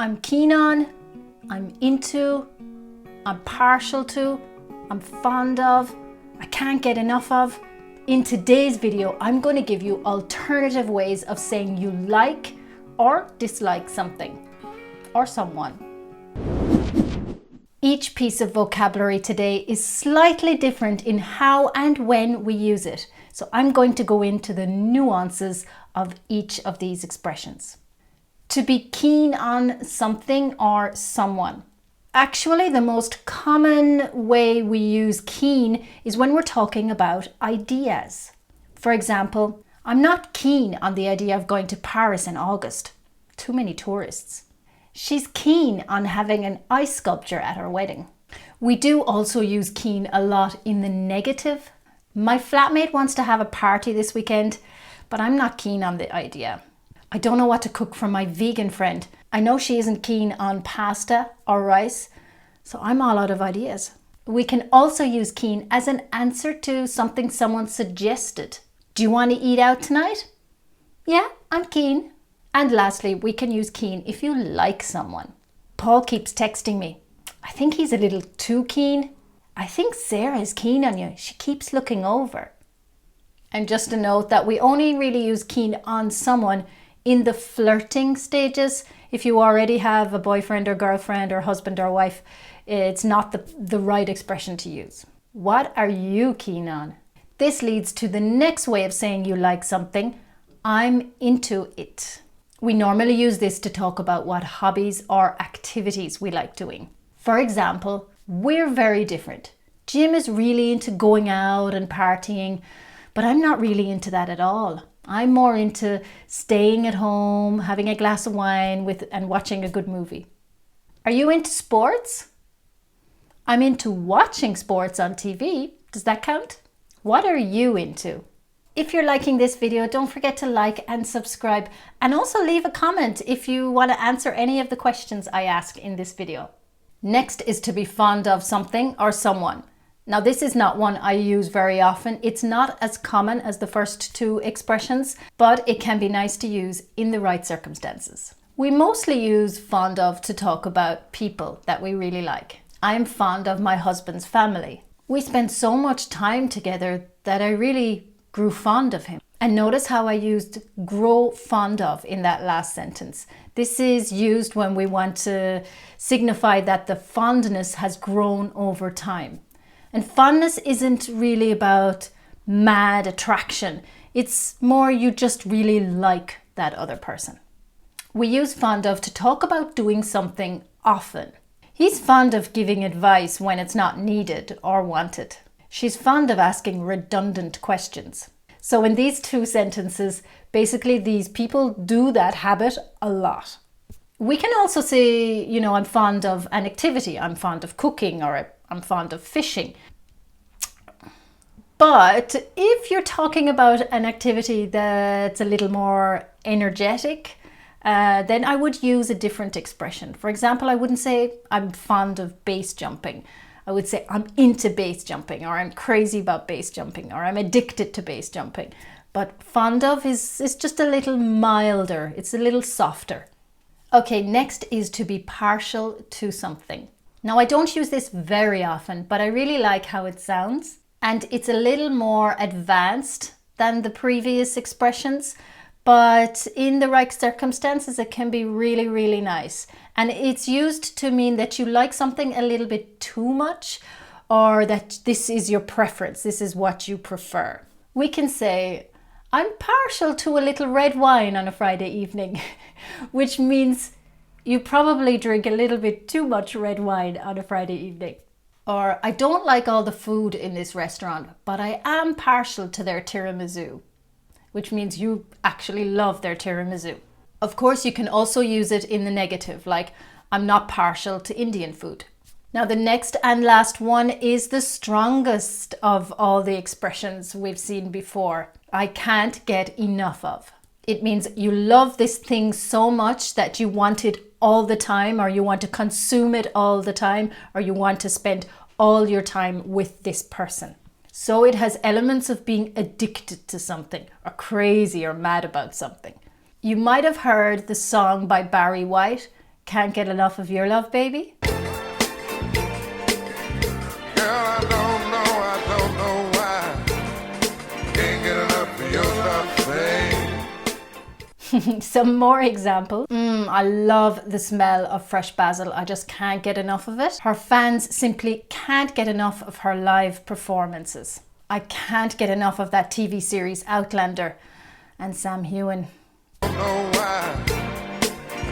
I'm keen on, I'm into, I'm partial to, I'm fond of, I can't get enough of. In today's video, I'm going to give you alternative ways of saying you like or dislike something or someone. Each piece of vocabulary today is slightly different in how and when we use it. So I'm going to go into the nuances of each of these expressions. To be keen on something or someone. Actually, the most common way we use keen is when we're talking about ideas. For example, I'm not keen on the idea of going to Paris in August. Too many tourists. She's keen on having an ice sculpture at her wedding. We do also use keen a lot in the negative. My flatmate wants to have a party this weekend, but I'm not keen on the idea. I don't know what to cook for my vegan friend. I know she isn't keen on pasta or rice, so I'm all out of ideas. We can also use keen as an answer to something someone suggested. Do you want to eat out tonight? Yeah, I'm keen. And lastly, we can use keen if you like someone. Paul keeps texting me. I think he's a little too keen. I think Sarah is keen on you. She keeps looking over. And just a note that we only really use keen on someone in the flirting stages. If you already have a boyfriend or girlfriend or husband or wife, it's not the right expression to use. What are you keen on? This leads to the next way of saying you like something. I'm into it. We normally use this to talk about what hobbies or activities we like doing. For example, we're very different. Jim is really into going out and partying, but I'm not really into that at all. I'm more into staying at home, having a glass of wine and watching a good movie. Are you into sports? I'm into watching sports on TV. Does that count? What are you into? If you're liking this video, don't forget to like and subscribe, and also leave a comment if you want to answer any of the questions I ask in this video. Next is to be fond of something or someone. Now, this is not one I use very often. It's not as common as the first two expressions, but it can be nice to use in the right circumstances. We mostly use fond of to talk about people that we really like. I'm fond of my husband's family. We spend so much time together that I really grew fond of him. And notice how I used grow fond of in that last sentence. This is used when we want to signify that the fondness has grown over time. And fondness isn't really about mad attraction. It's more you just really like that other person. We use fond of to talk about doing something often. He's fond of giving advice when it's not needed or wanted. She's fond of asking redundant questions. So in these two sentences, basically these people do that habit a lot. We can also say, I'm fond of an activity. I'm fond of cooking, or I'm fond of fishing. But if you're talking about an activity that's a little more energetic, then I would use a different expression. For example, I wouldn't say I'm fond of base jumping. I would say I'm into base jumping, or I'm crazy about base jumping, or I'm addicted to base jumping. But fond of is just a little milder. It's a little softer. Okay, next is to be partial to something. Now, I don't use this very often, but I really like how it sounds. And it's a little more advanced than the previous expressions. But in the right circumstances, it can be really, really nice. And it's used to mean that you like something a little bit too much, or that this is your preference, this is what you prefer. We can say, I'm partial to a little red wine on a Friday evening, which means you probably drink a little bit too much red wine on a Friday evening. Or, I don't like all the food in this restaurant, but I am partial to their tiramisu, which means you actually love their tiramisu. Of course, you can also use it in the negative, like I'm not partial to Indian food. Now, the next and last one is the strongest of all the expressions we've seen before. I can't get enough of. It means you love this thing so much that you want it all the time, or you want to consume it all the time, or you want to spend all your time with this person. So it has elements of being addicted to something, or crazy or mad about something. You might have heard the song by Barry White, Can't get enough of your love, baby? Girl, I don't know why. Can't get enough of your love, babe. Some more examples. I love the smell of fresh basil. I just can't get enough of it. Her fans simply can't get enough of her live performances. I can't get enough of that TV series Outlander and Sam Heughan. Don't know why.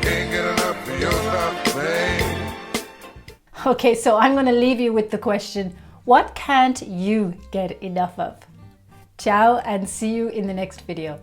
Can't get enough of your love, babe. Okay, so I'm going to leave you with the question, what can't you get enough of? Ciao and see you in the next video.